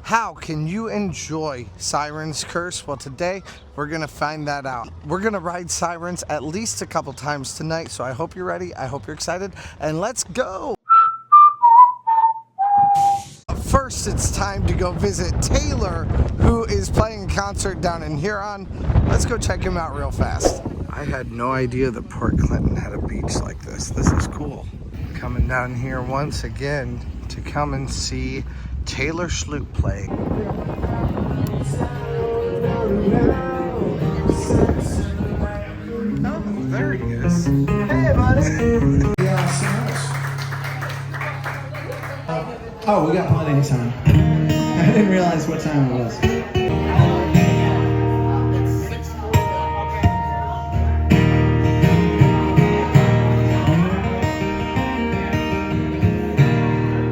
How can you enjoy Siren's Curse? Well, today we're gonna find that out. We're gonna ride Sirens at least a couple times tonight, so I hope you're ready, I hope you're excited, and let's go! First, it's time to go visit Taylor, who is playing a concert down in Huron. Let's go check him out real fast. I had no idea that Port Clinton had a beach like this. This is cool. Coming down here once again to come and see Taylor Sloop play. Oh, there he is. Hey, buddy. Oh, we got plenty of time. I didn't realize what time it was.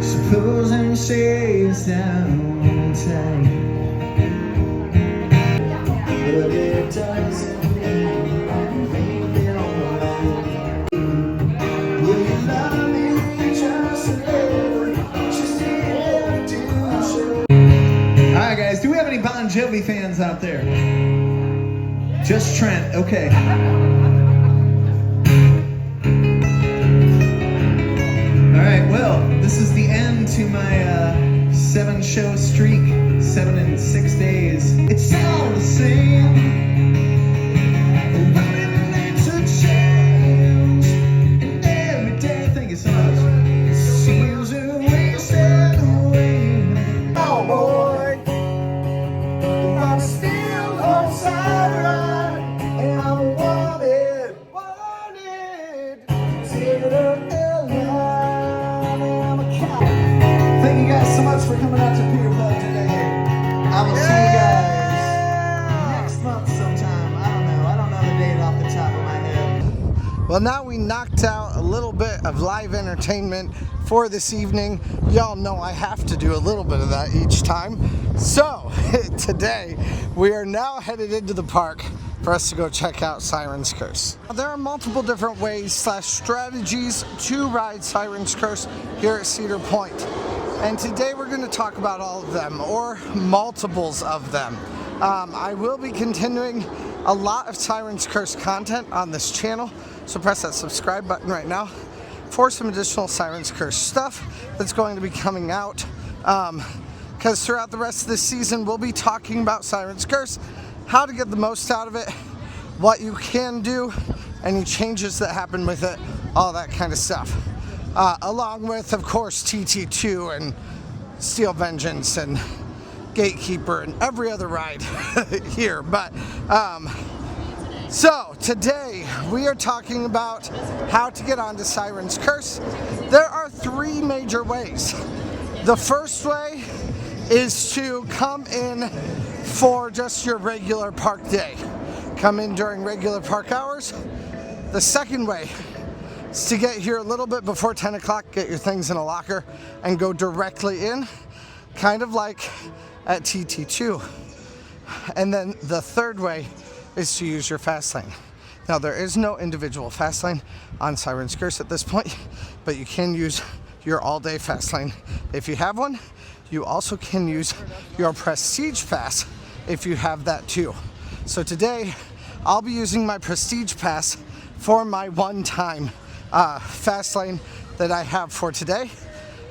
Supposing stays down tight, but it doesn't make it alright. Will you love me just a little? Alright guys, do we have any Bon Jovi fans out there? Just Trent, okay. Alright, well, this is the end to my 7-show streak, 7 in 6 days. It's all the same. Thank you so much. It seems a wasted away. Oh boy, I'm still on Siren, and I'm wanted. Thank you guys so much for coming out to Peter Club today. I will see you guys next month sometime. I don't know the date off the top of my head. Well, now we knocked out a little bit of live entertainment for this evening. Y'all know I have to do a little bit of that each time. So, today, we are now headed into the park for us to go check out Siren's Curse. There are multiple different ways / strategies to ride Siren's Curse here at Cedar Point. And today we're going to talk about all of them, or multiples of them. I will be continuing a lot of Siren's Curse content on this channel, so press that subscribe button right now for some additional Siren's Curse stuff that's going to be coming out. Because throughout the rest of this season, we'll be talking about Siren's Curse, how to get the most out of it, what you can do, any changes that happen with it, all that kind of stuff. Along with, of course, TT2 and Steel Vengeance and Gatekeeper and every other ride here. But so today we are talking about how to get onto Siren's Curse. There are 3 major ways. The first way is to come in for just your regular park day. Come in during regular park hours. The second way is to get here a little bit before 10 o'clock, get your things in a locker, and go directly in, kind of like at TT2. And then the third way is to use your fast lane. Now, there is no individual fast lane on Siren's Curse at this point, but you can use your all-day fast lane if you have one. You also can use your Prestige Pass if you have that too. So today, I'll be using my Prestige Pass for my one-time fast lane that I have for today,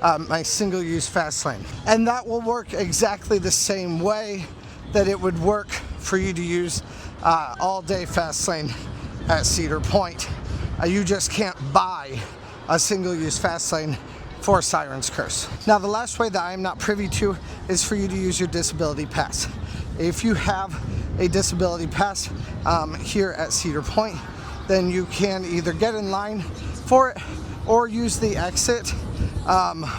my single-use fast lane. And that will work exactly the same way that it would work for you to use all-day fast lane at Cedar Point. You just can't buy a single-use fast lane for Siren's Curse. Now, the last way that I am not privy to is for you to use your disability pass. If you have a disability pass here at Cedar Point, then you can either get in line for it or use the exit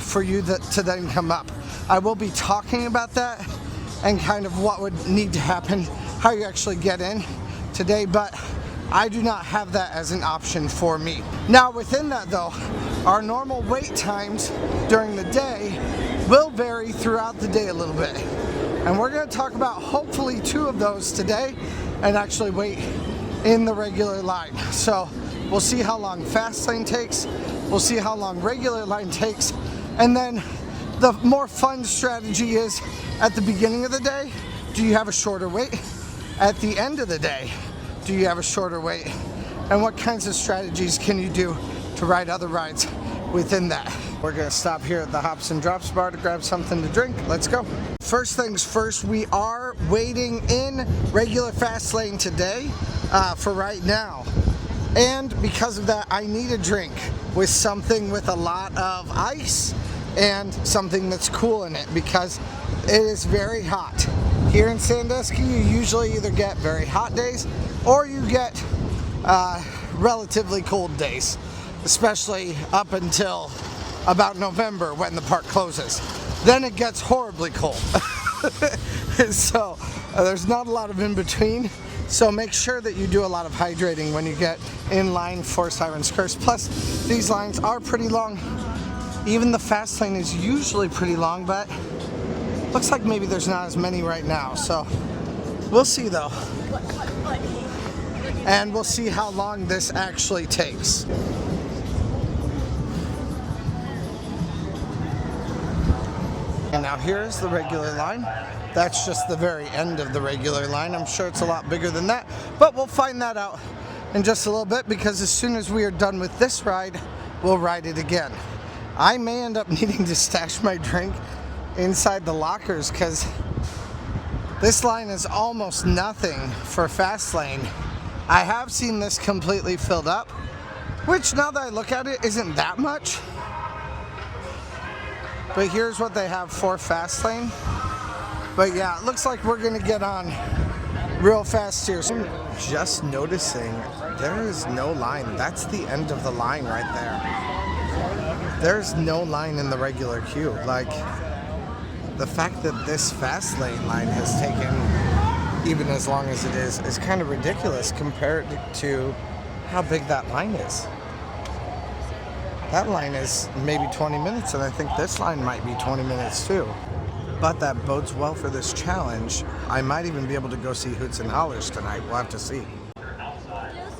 for you to then come up. I will be talking about that and kind of what would need to happen, how you actually get in today, but I do not have that as an option for me. Now, within that though, our normal wait times during the day will vary throughout the day a little bit. And we're going to talk about hopefully 2 of those today and actually wait in the regular line. So we'll see how long fast lane takes, we'll see how long regular line takes, and then The more fun strategy is at the beginning of the day, do you have a shorter wait? At the end of the day, do you have a shorter wait? And what kinds of strategies can you do to ride other rides within that? We're gonna stop here at the Hops and Drops bar to grab something to drink. Let's go. First things first, we are waiting in regular fast lane today for right now. And because of that, I need a drink with something with a lot of ice and something that's cool in it because it is very hot. Here in Sandusky, you usually either get very hot days or you get relatively cold days, especially up until about November when the park closes. Then it gets horribly cold. So there's not a lot of in between. So make sure that you do a lot of hydrating when you get in line for Siren's Curse. Plus, these lines are pretty long. Even the fast lane is usually pretty long, but looks like maybe there's not as many right now. So we'll see though. And we'll see how long this actually takes. And now here's the regular line. That's just the very end of the regular line. I'm sure it's a lot bigger than that, but we'll find that out in just a little bit because as soon as we are done with this ride, we'll ride it again. I may end up needing to stash my drink inside the lockers because this line is almost nothing for fast lane. I have seen this completely filled up, which now that I look at it isn't that much. But here's what they have for fast lane. But yeah, it looks like we're gonna get on real fast here. I'm just noticing there is no line. That's the end of the line right there. There's no line in the regular queue. Like, the fact that this fast lane line has taken even as long as it is kind of ridiculous compared to how big that line is. That line is maybe 20 minutes, and I think this line might be 20 minutes too. But that bodes well for this challenge. I might even be able to go see Hoots and Hollers tonight. We'll have to see. Use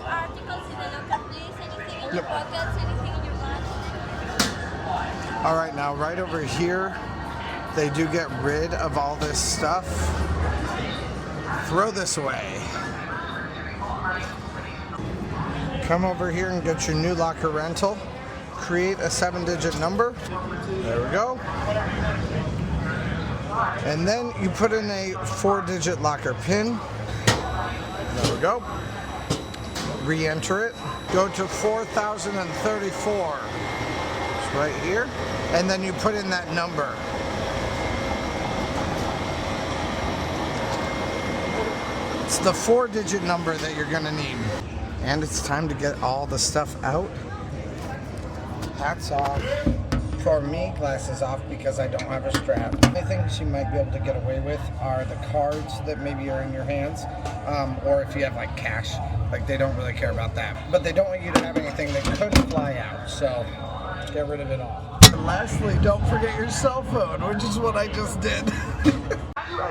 articles in the locker, please. Anything in your pockets, anything in your bags. All right, now right over here, they do get rid of all this stuff. Throw this away. Come over here and get your new locker rental. Create a 7-digit number. There we go. And then you put in a 4-digit locker pin. There we go. Re-enter it. Go to 4034. It's right here. And then you put in that number. It's the 4-digit number that you're gonna need. And it's time to get all the stuff out. Hats off. For me, glasses off because I don't have a strap. The things you might be able to get away with are the cards that maybe are in your hands, or if you have like cash, like they don't really care about that. But they don't want you to have anything that could fly out, so get rid of it all. And lastly, don't forget your cell phone, which is what I just did.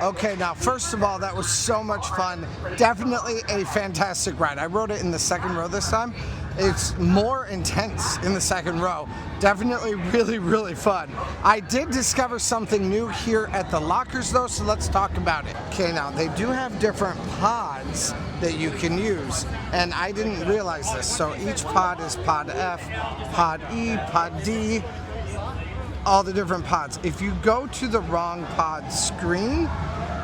Okay, now first of all, that was so much fun. Definitely a fantastic ride. I rode it in the second row this time. It's more intense in the second row. Definitely really, really fun. I did discover something new here at the lockers though, so let's talk about it. Okay, now they do have different pods that you can use, and I didn't realize this. So each pod is pod F, pod E, pod D, all the different pods. If you go to the wrong pod screen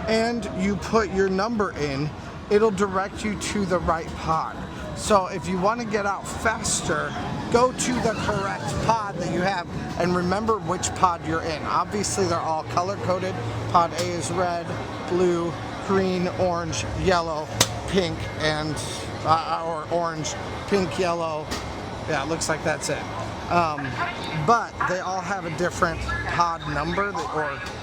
and you put your number in, it'll direct you to the right pod. So if you want to get out faster, go to the correct pod that you have and remember which pod you're in. Obviously they're all color coded. Pod A is red, blue, green, orange, yellow, pink, and or orange, pink, yellow. Yeah, it looks like that's it. But they all have a different pod number,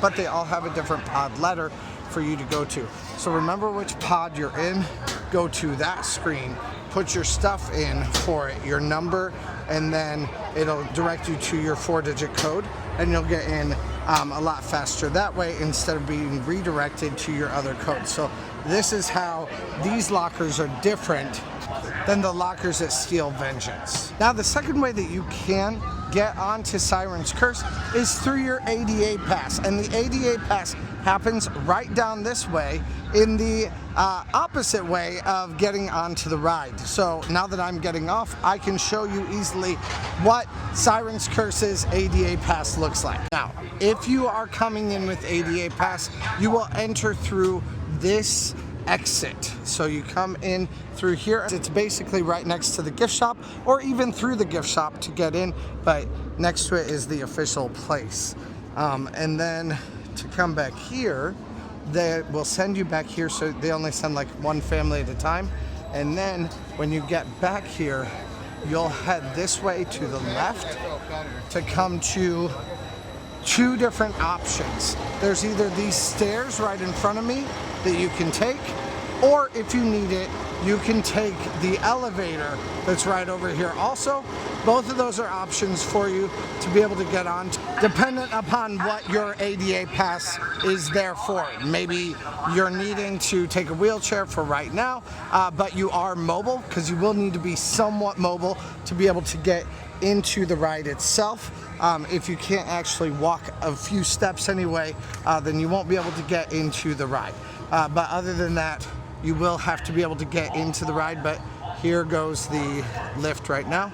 but they all have a different pod letter for you to go to. So remember which pod you're in, go to that screen, put your stuff in for it, your number, and then it'll direct you to your 4-digit code, and you'll get in a lot faster that way instead of being redirected to your other code. So this is how these lockers are different than the lockers at Steel Vengeance. Now the second way that you can get onto Siren's Curse is through your ADA pass, and the ADA pass happens right down this way in the opposite way of getting onto the ride. So now that I'm getting off, I can show you easily what Siren's Curse's ADA pass looks like. Now, if you are coming in with ADA pass, you will enter through this exit. So you come in through here. It's basically right next to the gift shop, or even through the gift shop to get in, but next to it is the official place. And then to come back here, they will send you back here, so they only send like one family at a time. And then when you get back here, you'll head this way to the left to come to two different options. There's either these stairs right in front of me that you can take, or if you need it, you can take the elevator that's right over here. Also, both of those are options for you to be able to get on, dependent upon what your ADA pass is there for. Maybe you're needing to take a wheelchair for right now, but you are mobile, because you will need to be somewhat mobile to be able to get into the ride itself. If you can't actually walk a few steps anyway, then you won't be able to get into the ride. But other than that, you will have to be able to get into the ride. But here goes the lift right now.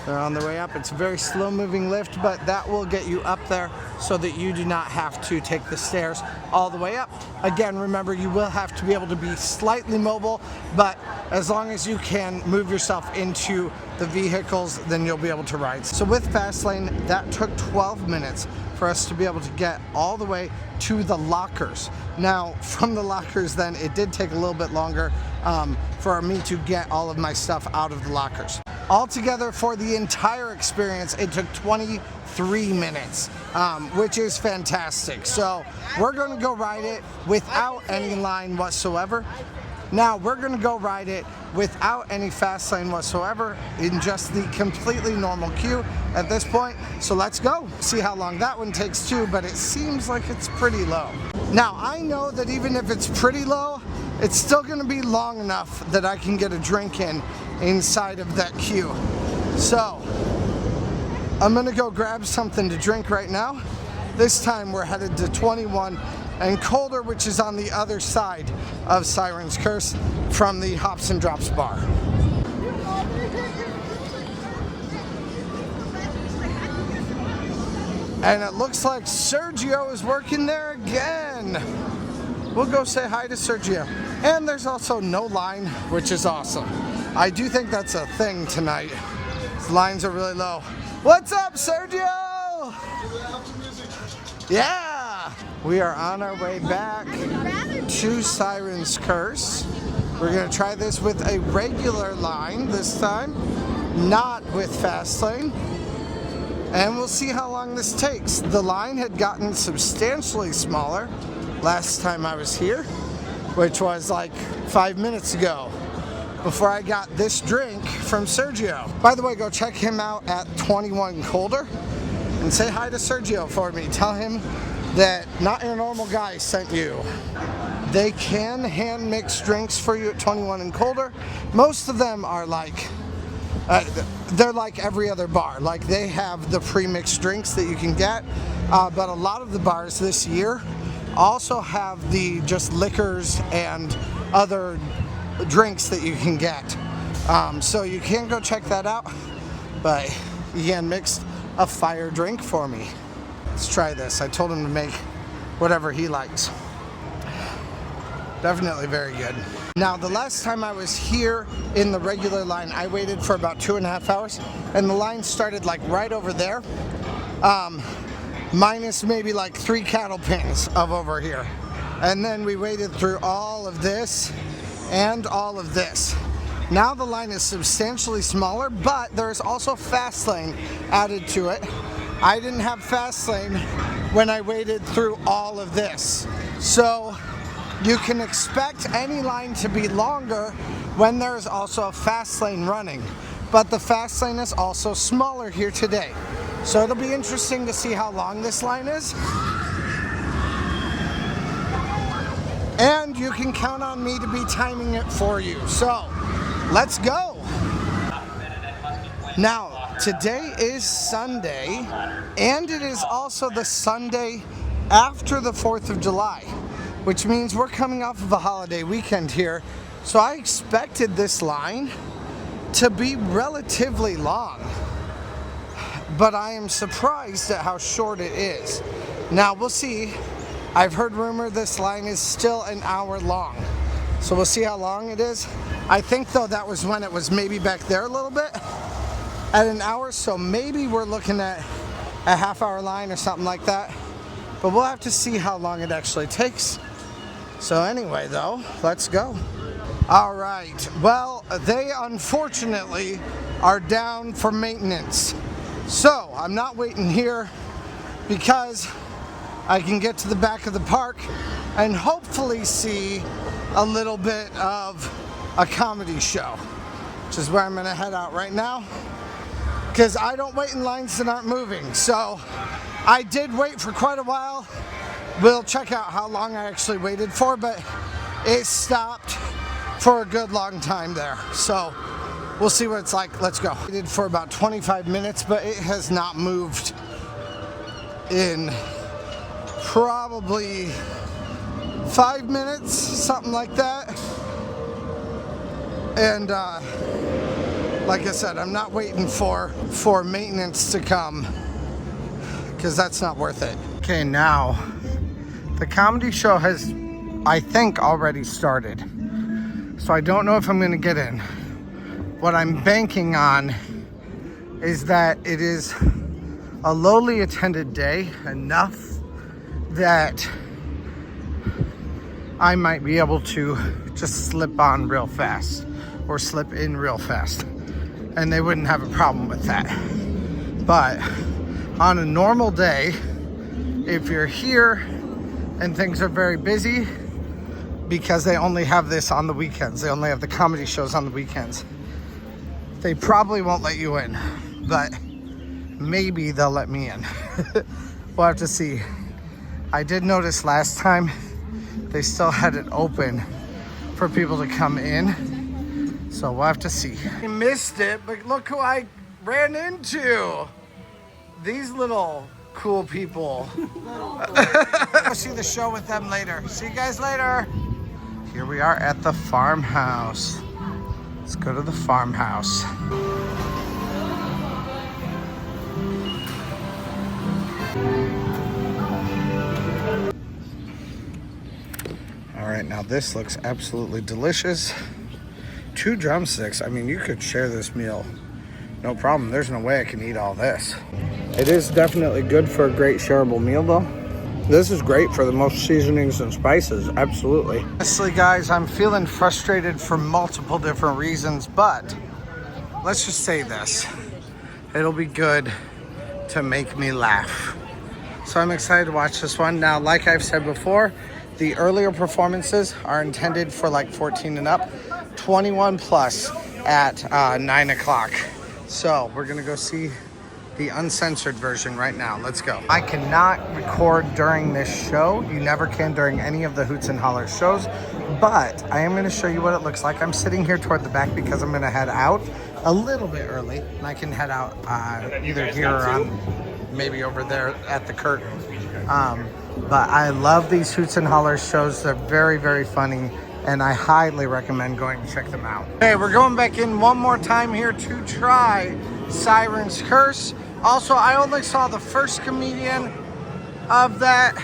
They're on their way up. It's a very slow moving lift, but that will get you up there so that you do not have to take the stairs all the way up. Again, remember, you will have to be able to be slightly mobile, but as long as you can move yourself into the vehicles, then you'll be able to ride. So with Fastlane, that took 12 minutes for us to be able to get all the way to the lockers. Now, from the lockers then, it did take a little bit longer for me to get all of my stuff out of the lockers. Altogether, for the entire experience, it took 23 minutes, which is fantastic. So we're going to go ride it without any line whatsoever. Now we're going to go ride it without any fast lane whatsoever, in just the completely normal queue at this point. So let's go see how long that one takes too, but it seems like it's pretty low. Now I know that even if it's pretty low, it's still going to be long enough that I can get a drink in inside of that queue. So I'm going to go grab something to drink right now. This time we're headed to 21 and Colder, which is on the other side of Siren's Curse from the Hops and Drops bar. And it looks like Sergio is working there again. We'll go say hi to Sergio. And there's also no line, which is awesome. I do think that's a thing tonight. These lines are really low. What's up, Sergio? Yeah! We are on our way back to Siren's Curse. We're going to try this with a regular line this time, not with Fastlane. And we'll see how long this takes. The line had gotten substantially smaller last time I was here, which was like 5 minutes ago, before I got this drink from Sergio. By the way, go check him out at 21 Colder and say hi to Sergio for me. Tell him that Not Your Normal Guy sent you. They can hand mix drinks for you at 21 and Colder. Most of them are like, they're like every other bar. Like, they have the pre-mixed drinks that you can get, but a lot of the bars this year also have the just liquors and other drinks that you can get. So you can go check that out, but he hand mixed a fire drink for me. Let's try this. I told him to make whatever he likes. Definitely very good. Now, the last time I was here in the regular line, I waited for about 2.5 hours, and the line started like right over there, minus maybe like 3 cattle pins of over here. And then we waited through all of this and all of this. Now the line is substantially smaller, but there's also fast lane added to it. I didn't have fast lane when I waited through all of this. So you can expect any line to be longer when there's also a fast lane running. But the fast lane is also smaller here today. So it'll be interesting to see how long this line is. And you can count on me to be timing it for you. So let's go. Now, Today is Sunday, and it is also the Sunday after the 4th of July, which means we're coming off of a holiday weekend here. So I expected this line to be relatively long, but I am surprised at how short it is. Now we'll see. I've heard rumor this line is still an hour long, so we'll see how long it is. I think though that was when it was maybe back there a little bit at an hour, so maybe we're looking at a half-hour line or something like that, but we'll have to see how long it actually takes. So anyway though, let's go. All right, well, they unfortunately are down for maintenance, so I'm not waiting here because I can get to the back of the park and hopefully see a little bit of a comedy show, which is where I'm gonna head out right now, because I don't wait in lines that aren't moving. So I did wait for quite a while. We'll check out how long I actually waited for, but it stopped for a good long time there. So we'll see what it's like. Let's go. I waited for about 25 minutes, but it has not moved in probably 5 minutes, something like that. And like I said, I'm not waiting for maintenance to come, because that's not worth it. Okay, now the comedy show has, I think, already started. So I don't know if I'm gonna get in. What I'm banking on is that it is a lowly attended day enough that I might be able to just slip on real fast or slip in real fast, and they wouldn't have a problem with that. But on a normal day, if you're here and things are very busy, because they only have this on the weekends, they only have the comedy shows on the weekends, they probably won't let you in, but maybe they'll let me in. We'll have to see. I did notice last time they still had it open for people to come in, so we'll have to see. I missed it, but look who I ran into. These little cool people. I'll see the show with them later. See you guys later. Here we are at the farmhouse. Let's go to the farmhouse. All right, now this looks absolutely delicious. 2 drumsticks. I mean, you could share this meal, no problem. There's no way I can eat all this. It is definitely good for a great shareable meal though. This is great for the most seasonings and spices, absolutely. Honestly guys, I'm feeling frustrated for multiple different reasons, but let's just say this. It'll be good to make me laugh. So I'm excited to watch this one. Now, like I've said before, the earlier performances are intended for like 14 and up, 21 plus at 9 o'clock. So we're gonna go see the uncensored version right now. Let's go. I cannot record during this show. You never can during any of the Hoots and Hollers shows, but I am gonna show you what it looks like. I'm sitting here toward the back because I'm gonna head out a little bit early, and I can head out either here or maybe over there at the curtain. But I love these Hoots and Hollers shows. They're very, very funny, and I highly recommend going to check them out. Okay, we're going back in one more time here to try Siren's Curse. Also, I only saw the first comedian of that.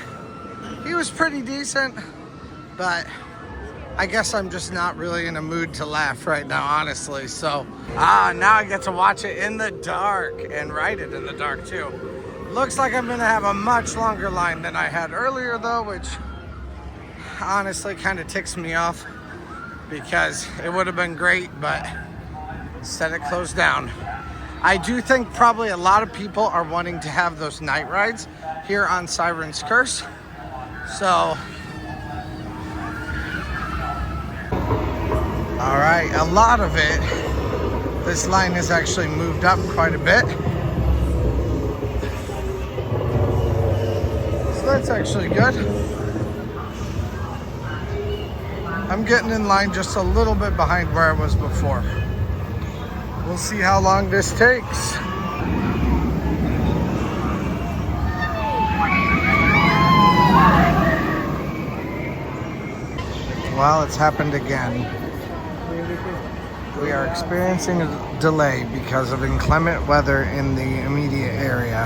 He was pretty decent, but I guess I'm just not really in a mood to laugh right now, honestly. So, now I get to watch it in the dark and write it in the dark too. Looks like I'm gonna have a much longer line than I had earlier though, which honestly kind of ticks me off because it would have been great, but instead it closed down. I do think probably a lot of people are wanting to have those night rides here on Siren's Curse. So, all right, a lot of it, this line has actually moved up quite a bit. So that's actually good. I'm getting in line just a little bit behind where I was before. We'll see how long this takes. Well, it's happened again. We are experiencing a delay because of inclement weather in the immediate area.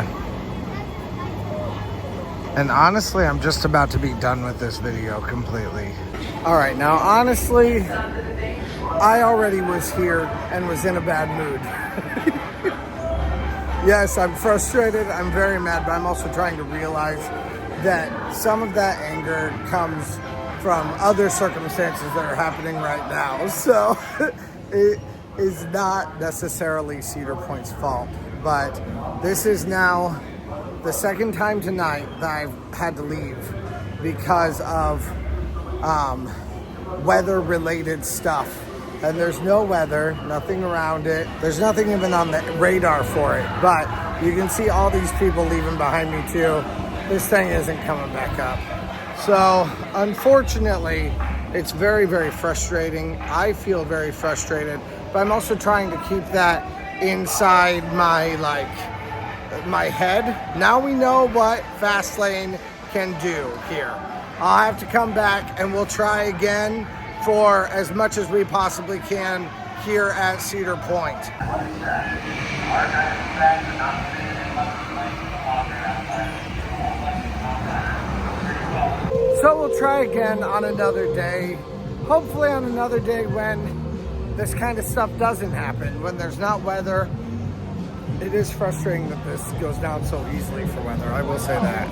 And honestly, I'm just about to be done with this video completely. All right, now honestly, I already was here and was in a bad mood. Yes, I'm frustrated, I'm very mad, but I'm also trying to realize that some of that anger comes from other circumstances that are happening right now. So it is not necessarily Cedar Point's fault, but this is now the second time tonight that I've had to leave because of weather-related stuff. And there's no weather, nothing around it. There's nothing even on the radar for it. But you can see all these people leaving behind me too. This thing isn't coming back up. So unfortunately, it's very, very frustrating. I feel very frustrated, but I'm also trying to keep that inside my my head. Now we know what fast lane can do here. I'll have to come back and we'll try again for as much as we possibly can here at Cedar Point. So we'll try again on another day. Hopefully on another day when this kind of stuff doesn't happen, when there's not weather. It is frustrating that this goes down so easily for weather, I will say that.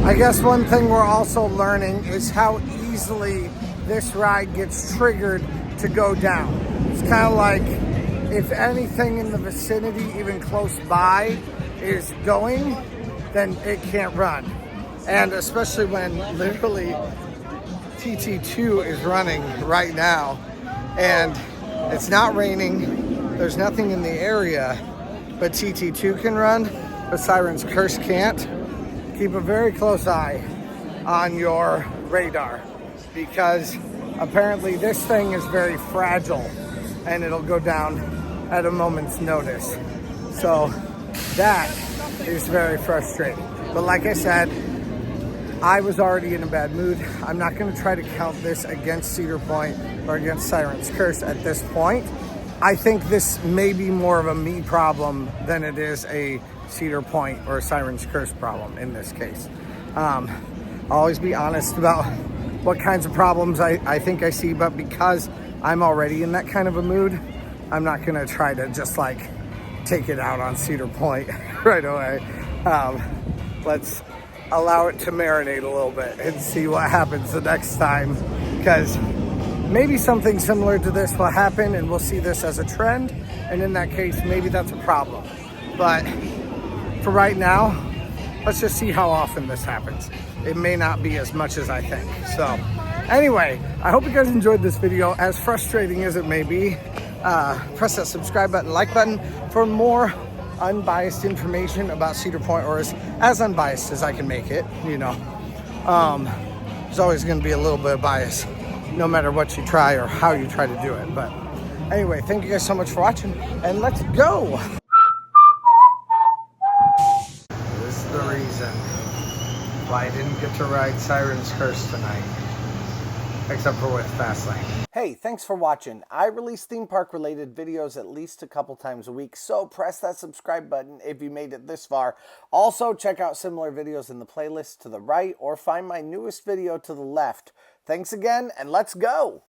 I guess one thing we're also learning is how easily this ride gets triggered to go down. It's kind of like if anything in the vicinity, even close by, is going, then it can't run. And especially when literally TT2 is running right now and it's not raining, there's nothing in the area, but TT2 can run, but Siren's Curse can't. Keep a very close eye on your radar because apparently this thing is very fragile and it'll go down at a moment's notice. So that is very frustrating. But like I said, I was already in a bad mood. I'm not going to try to count this against Cedar Point or against Siren's Curse at this point. I think this may be more of a me problem than it is a Cedar Point or a Siren's Curse problem in this case. I'll always be honest about what kinds of problems I think I see, but because I'm already in that kind of a mood, I'm not going to try to just like take it out on Cedar Point right away. Let's allow it to marinate a little bit and see what happens the next time, because maybe something similar to this will happen and we'll see this as a trend, and in that case maybe that's a problem. But for right now, let's just see how often this happens. It may not be as much as I think. So anyway, I hope you guys enjoyed this video, as frustrating as it may be. Press that subscribe button, like button for more unbiased information about Cedar Point, or as unbiased as I can make it, you know. There's always going to be a little bit of bias no matter what you try or how you try to do it. But anyway, thank you guys so much for watching, and let's go. This is the reason why I didn't get to ride Siren's Curse tonight, except for with Fastlane. Hey, thanks for watching. I release theme park related videos at least a couple times a week, so press that subscribe button if you made it this far. Also, check out similar videos in the playlist to the right, or find my newest video to the left. Thanks again, and let's go!